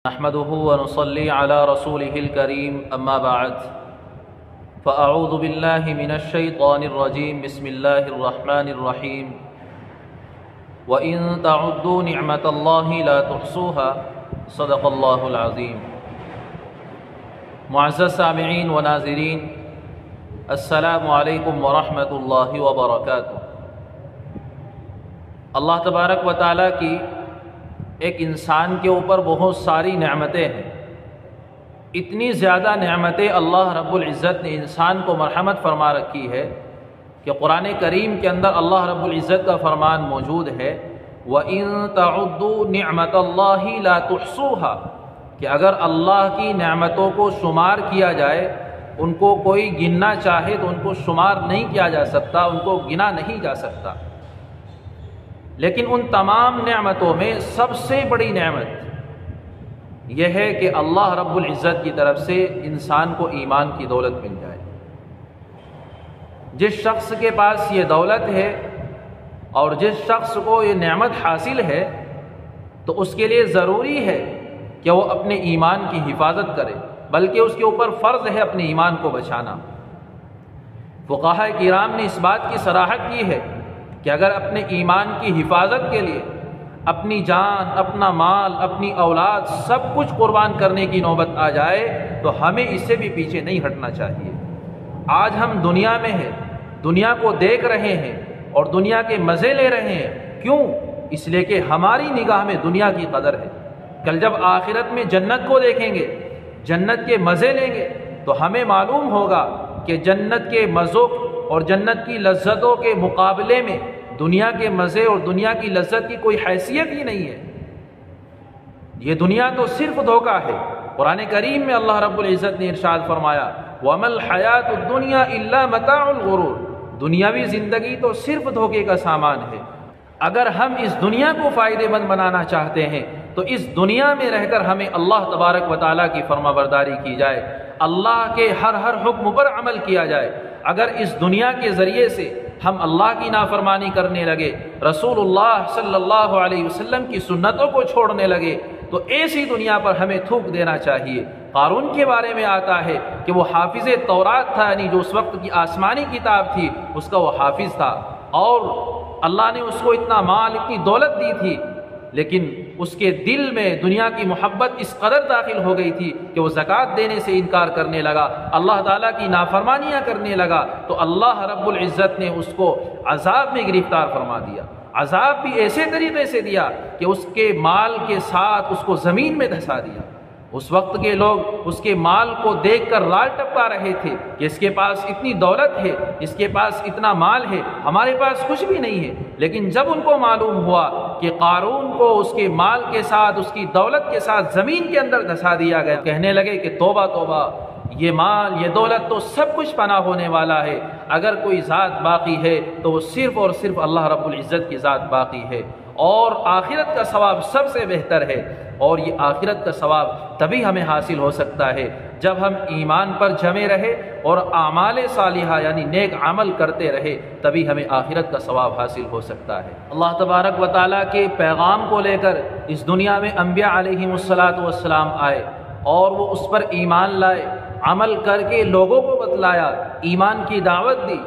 نحمده ونصلي على رسوله الكريم أما بعد فأعوذ بالله من الشيطان الرجيم بسم الله الرحمن الرحيم وإن تعدوا نعمة الله لا تحصوها صدق الله العظيم۔ معزز سامعین و ناظرین، السلام علیکم ورحمۃ اللہ وبرکاتہ۔ اللہ تبارک و تعالیٰ کی ایک انسان کے اوپر بہت ساری نعمتیں ہیں۔ اتنی زیادہ نعمتیں اللہ رب العزت نے انسان کو مرحمت فرما رکھی ہے کہ قرآن کریم کے اندر اللہ رب العزت کا فرمان موجود ہے وَإِن تَعُدُّوا نِعْمَةَ اللَّهِ لَا تُحْصُوهَا، کہ اگر اللہ کی نعمتوں کو شمار کیا جائے، ان کو کوئی گننا چاہے تو ان کو شمار نہیں کیا جا سکتا، ان کو گنا نہیں جا سکتا۔ لیکن ان تمام نعمتوں میں سب سے بڑی نعمت یہ ہے کہ اللہ رب العزت کی طرف سے انسان کو ایمان کی دولت مل جائے۔ جس شخص کے پاس یہ دولت ہے اور جس شخص کو یہ نعمت حاصل ہے تو اس کے لیے ضروری ہے کہ وہ اپنے ایمان کی حفاظت کرے، بلکہ اس کے اوپر فرض ہے اپنے ایمان کو بچانا۔ فقہاء کرام نے اس بات کی صراحت کی ہے کہ اگر اپنے ایمان کی حفاظت کے لیے اپنی جان، اپنا مال، اپنی اولاد سب کچھ قربان کرنے کی نوبت آ جائے تو ہمیں اس سے بھی پیچھے نہیں ہٹنا چاہیے۔ آج ہم دنیا میں ہیں، دنیا کو دیکھ رہے ہیں اور دنیا کے مزے لے رہے ہیں۔ کیوں؟ اس لیے کہ ہماری نگاہ میں دنیا کی قدر ہے۔ کل جب آخرت میں جنت کو دیکھیں گے، جنت کے مزے لیں گے تو ہمیں معلوم ہوگا کہ جنت کے مزوں اور جنت کی لذتوں کے مقابلے میں دنیا کے مزے اور دنیا کی لذت کی کوئی حیثیت ہی نہیں ہے۔ یہ دنیا تو صرف دھوکہ ہے۔ قرآن کریم میں اللہ رب العزت نے ارشاد فرمایا وَمَا الْحَيَاةُ الدُّنْيَا إِلَّا مَتَاعُ الْغُرُورِ، دنیاوی زندگی تو صرف دھوکے کا سامان ہے۔ اگر ہم اس دنیا کو فائدے مند بنانا چاہتے ہیں تو اس دنیا میں رہ کر ہمیں اللہ تبارک و تعالیٰ کی فرما برداری کی جائے، اللہ کے ہر حکم پر عمل کیا جائے۔ اگر اس دنیا کے ذریعے سے ہم اللہ کی نافرمانی کرنے لگے، رسول اللہ صلی اللہ علیہ وسلم کی سنتوں کو چھوڑنے لگے تو ایسی دنیا پر ہمیں تھوک دینا چاہیے۔ قارون کے بارے میں آتا ہے کہ وہ حافظ تورات تھا، یعنی جو اس وقت کی آسمانی کتاب تھی اس کا وہ حافظ تھا، اور اللہ نے اس کو اتنا مال، اتنی دولت دی تھی، لیکن اس کے دل میں دنیا کی محبت اس قدر داخل ہو گئی تھی کہ وہ زکوٰۃ دینے سے انکار کرنے لگا، اللہ تعالیٰ کی نافرمانیاں کرنے لگا، تو اللہ رب العزت نے اس کو عذاب میں گرفتار فرما دیا۔ عذاب بھی ایسے طریقے سے دیا کہ اس کے مال کے ساتھ اس کو زمین میں دھسا دیا۔ اس وقت کے لوگ اس کے مال کو دیکھ کر لال ٹپکا رہے تھے کہ اس کے پاس اتنی دولت ہے، اس کے پاس اتنا مال ہے، ہمارے پاس کچھ بھی نہیں ہے۔ لیکن جب ان کو معلوم ہوا کہ قارون کو اس کے مال کے ساتھ، اس کی دولت کے ساتھ زمین کے اندر دھسا دیا گیا، کہنے لگے کہ توبہ توبہ، یہ مال، یہ دولت تو سب کچھ فنا ہونے والا ہے، اگر کوئی ذات باقی ہے تو وہ صرف اور صرف اللہ رب العزت کی ذات باقی ہے، اور آخرت کا ثواب سب سے بہتر ہے۔ اور یہ آخرت کا ثواب تبھی ہمیں حاصل ہو سکتا ہے جب ہم ایمان پر جمے رہے اور اعمال صالحہ یعنی نیک عمل کرتے رہے، تبھی ہمیں آخرت کا ثواب حاصل ہو سکتا ہے۔ اللہ تبارک و تعالیٰ کے پیغام کو لے کر اس دنیا میں انبیاء علیہم السلام آئے اور وہ اس پر ایمان لائے، عمل کر کے لوگوں کو بتلایا، ایمان کی دعوت دی،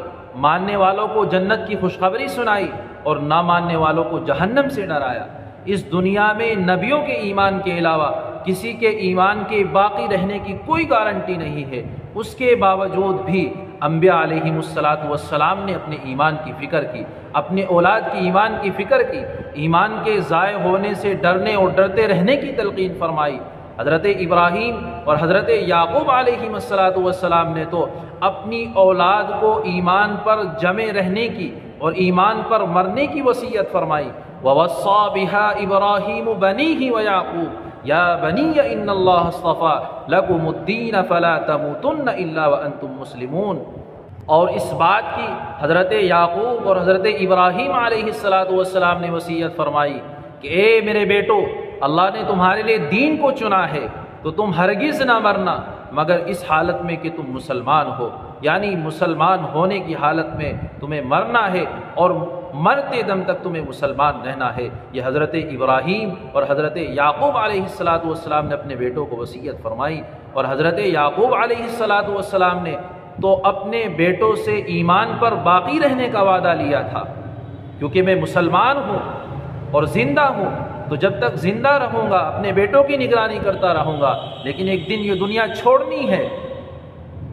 ماننے والوں کو جنت کی خوشخبری سنائی اور نہ ماننے والوں کو جہنم سے ڈرایا۔ اس دنیا میں نبیوں کے ایمان کے علاوہ کسی کے ایمان کے باقی رہنے کی کوئی گارنٹی نہیں ہے، اس کے باوجود بھی انبیاء علیہم السلام نے اپنے ایمان کی فکر کی، اپنے اولاد کی ایمان کی فکر کی، ایمان کے ضائع ہونے سے ڈرنے اور ڈرتے رہنے کی تلقین فرمائی۔ حضرت ابراہیم اور حضرت یعقوب علیہم السلام نے تو اپنی اولاد کو ایمان پر جمے رہنے کی اور ایمان پر مرنے کی وصیت فرمائی۔ وَوَصَّى بِهَا إِبْرَاهِيمُ بَنِيهِ وَيَعْقُوبُ يَا بَنِيَّ إِنَّ اللَّهَ اصْطَفَىٰ لَكُمُ الدِّينَ فَلَا تَمُوتُنَّ إِلَّا وَأَنْتُمْ مُسْلِمُونَ۔ اور اس بات کی حضرت یعقوب اور حضرت ابراہیم علیہ السلام نے وصیت فرمائی کہ اے میرے بیٹو، اللہ نے تمہارے لیے دین کو چنا ہے تو تم ہرگز نہ مرنا مگر اس حالت میں کہ تم مسلمان ہو، یعنی مسلمان ہونے کی حالت میں تمہیں مرنا ہے، اور مرتے دم تک تمہیں مسلمان رہنا ہے۔ یہ حضرت ابراہیم اور حضرت یعقوب علیہ السلام نے اپنے بیٹوں کو وصیت فرمائی، اور حضرت یعقوب علیہ السلام نے تو اپنے بیٹوں سے ایمان پر باقی رہنے کا وعدہ لیا تھا، کیونکہ میں مسلمان ہوں اور زندہ ہوں تو جب تک زندہ رہوں گا اپنے بیٹوں کی نگرانی کرتا رہوں گا، لیکن ایک دن یہ دنیا چھوڑنی ہے،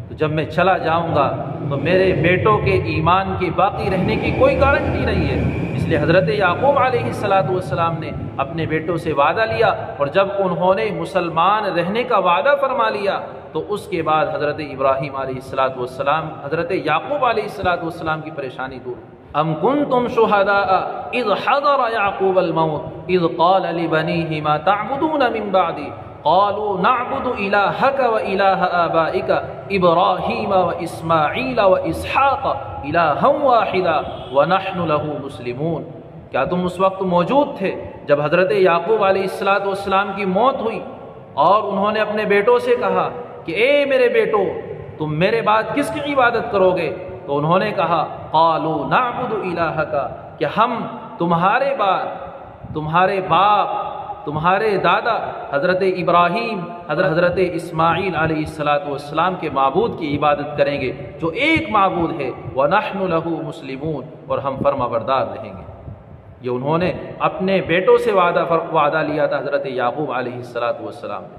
تو جب میں چلا جاؤں گا تو میرے بیٹوں کے ایمان کے باقی رہنے کی کوئی گارنٹی نہیں ہے۔ اس لیے حضرت یعقوب علیہ السلام نے اپنے بیٹوں سے وعدہ لیا، اور جب انہوں نے مسلمان رہنے کا وعدہ فرما لیا تو اس کے بعد حضرت ابراہیم علیہ السلام حضرت یعقوب علیہ السلام کی پریشانی دور۔ ام کنتم شہداء اذ حضر یعقوب الموت اذ قال لبنیہ ما تعبدون من بعدی قالوا نعبد الہک و الہ آبائک ابراہیم و اسماعیل و اسحاق الہا واحدا ونحن له مسلمون۔ کیا تم اس وقت موجود تھے جب حضرت یعقوب علیہ السلام کی موت ہوئی اور انہوں نے اپنے بیٹوں سے کہا کہ اے میرے بیٹو تم میرے بعد کس کی عبادت کرو گے؟ تو انہوں نے کہا قالوا نعبد الہک، کہ ہم تمہارے بعد تمہارے باپ تمہارے دادا حضرت ابراہیم حضرت اسماعیل علیہ السلام کے معبود کی عبادت کریں گے جو ایک معبود ہے، وَنَحْنُ لَهُ مُسْلِمُونَ، اور ہم فرما بردار رہیں گے۔ یہ انہوں نے اپنے بیٹوں سے وعدہ لیا تھا حضرت یعقوب علیہ السلام نے۔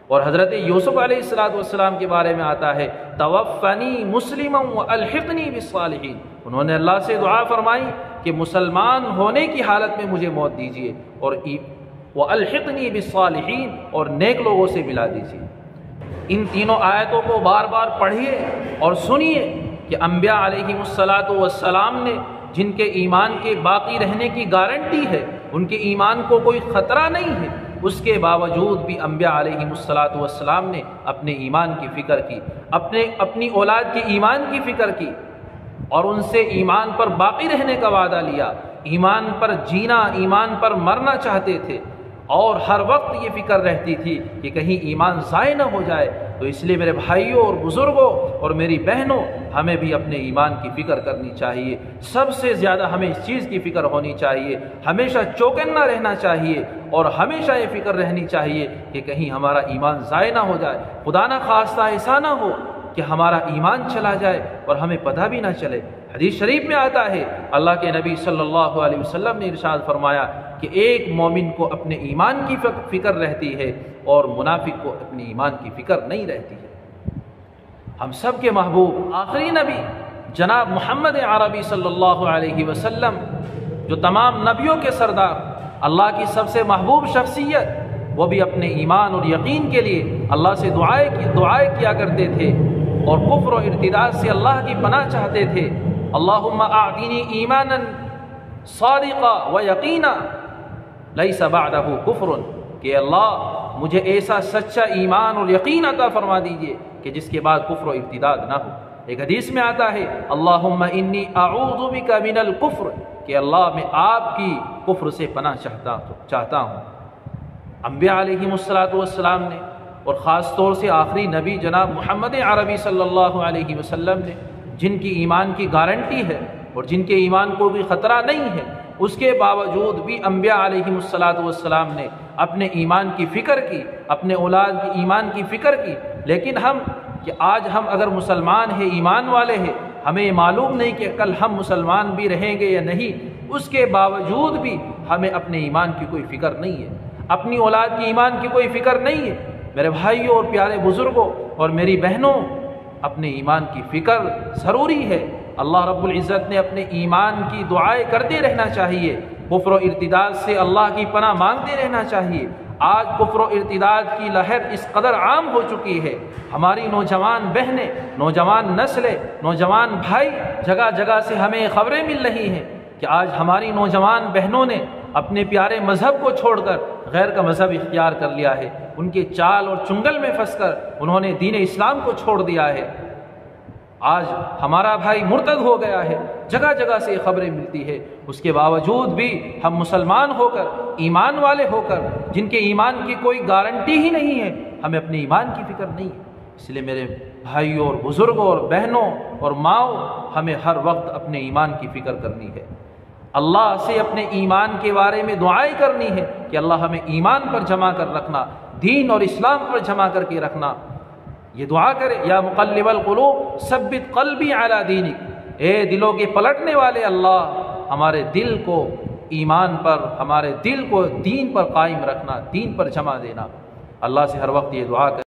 اور حضرت یوسف علیہ السلام کے بارے میں آتا ہے توفنی مسلما والحقنی بالصالحین، انہوں نے اللہ سے دعا فرمائی کہ مسلمان ہونے کی حالت میں مجھے موت دیجیے، اور والحقنی بالصالحین، اور نیک لوگوں سے ملا دیجیے۔ ان تینوں آیتوں کو بار بار پڑھیے اور سنیے کہ انبیاء علیہ السلام نے جن کے ایمان کے باقی رہنے کی گارنٹی ہے، ان کے ایمان کو کوئی خطرہ نہیں ہے، اس کے باوجود بھی انبیاء علیہ السلام نے اپنے ایمان کی فکر کی، اپنی اولاد کے ایمان کی فکر کی، اور ان سے ایمان پر باقی رہنے کا وعدہ لیا، ایمان پر جینا، ایمان پر مرنا چاہتے تھے، اور ہر وقت یہ فکر رہتی تھی کہ کہیں ایمان ضائع نہ ہو جائے۔ تو اس لیے میرے بھائیوں اور بزرگوں اور میری بہنوں، ہمیں بھی اپنے ایمان کی فکر کرنی چاہیے، سب سے زیادہ ہمیں اس چیز کی فکر ہونی چاہیے، ہمیشہ چوکنا رہنا چاہیے، اور ہمیشہ یہ فکر رہنی چاہیے کہ کہیں ہمارا ایمان ضائع نہ ہو جائے، خدا نہ خواستہ ایسا نہ ہو کہ ہمارا ایمان چلا جائے اور ہمیں پتہ بھی نہ چلے۔ حدیث شریف میں آتا ہے اللہ کے نبی صلی اللہ علیہ وسلم نے ارشاد فرمایا کہ ایک مومن کو اپنے ایمان کی فکر رہتی ہے اور منافق کو اپنے ایمان کی فکر نہیں رہتی ہے۔ ہم سب کے محبوب آخری نبی جناب محمد عربی صلی اللہ علیہ وسلم، جو تمام نبیوں کے سردار، اللہ کی سب سے محبوب شخصیت، وہ بھی اپنے ایمان اور یقین کے لیے اللہ سے دعائیں کیا کرتے تھے، اور کفر و ارتداد سے اللہ کی پناہ چاہتے تھے۔ اللہم اعطنی ایمانا صادقا و یقینا لیس بعدہ کفر، کہ اللہ مجھے ایسا سچا ایمان اور یقین عطا فرما دیجئے کہ جس کے بعد کفر و ارتداد نہ ہو۔ ایک حدیث میں آتا ہے اللہم انی اعوذ بک من الکفر، کہ اللہ میں آپ کی کفر سے پناہ چاہتا ہوں۔ انبیاء علیہ السلام نے، اور خاص طور سے آخری نبی جناب محمد عربی صلی اللہ علیہ وسلم نے، جن کی ایمان کی گارنٹی ہے اور جن کے ایمان کو بھی خطرہ نہیں ہے، اس کے باوجود بھی انبیاء علیہ السلام نے اپنے ایمان کی فکر کی، اپنے اولاد کی ایمان کی فکر کی۔ لیکن آج ہم اگر مسلمان ہیں، ایمان والے ہیں، ہمیں یہ معلوم نہیں کہ کل ہم مسلمان بھی رہیں گے یا نہیں، اس کے باوجود بھی ہمیں اپنے ایمان کی کوئی فکر نہیں ہے، اپنی اولاد کی ایمان کی کوئی فکر نہیں ہے۔ میرے بھائیوں اور پیارے بزرگوں اور میری بہنوں، اپنے ایمان کی فکر ضروری ہے۔ اللہ رب العزت نے اپنے ایمان کی دعائیں کرتے رہنا چاہیے، کفر و ارتداد سے اللہ کی پناہ مانگتے رہنا چاہیے۔ آج کفر و ارتداد کی لہر اس قدر عام ہو چکی ہے، ہماری نوجوان بہنیں، نوجوان نسلیں، نوجوان بھائی، جگہ جگہ سے ہمیں خبریں مل رہی ہیں کہ آج ہماری نوجوان بہنوں نے اپنے پیارے مذہب کو چھوڑ کر غیر کا مذہب اختیار کر لیا ہے، ان کے چال اور چنگل میں پھنس کر انہوں نے دین اسلام کو چھوڑ دیا ہے۔ آج ہمارا بھائی مرتد ہو گیا ہے، جگہ جگہ سے خبریں ملتی ہے، اس کے باوجود بھی ہم مسلمان ہو کر، ایمان والے ہو کر، جن کے ایمان کی کوئی گارنٹی ہی نہیں ہے، ہمیں اپنے ایمان کی فکر نہیں ہے۔ اس لیے میرے بھائیوں اور بزرگوں اور بہنوں اور ماؤں، ہمیں ہر وقت اپنے ایمان کی فکر کرنی ہے۔ اللہ سے اپنے ایمان کے بارے میں دعائیں کرنی ہے کہ اللہ ہمیں ایمان پر جمع کر رکھنا، دین اور اسلام پر جمع کر کے رکھنا. یہ دعا کرے، یا مقلب القلوب ثبت قلبی علی دینک، اے دلوں کے پلٹنے والے اللہ، ہمارے دل کو ایمان پر، ہمارے دل کو دین پر قائم رکھنا، دین پر جمع دینا. اللہ سے ہر وقت یہ دعا کرے.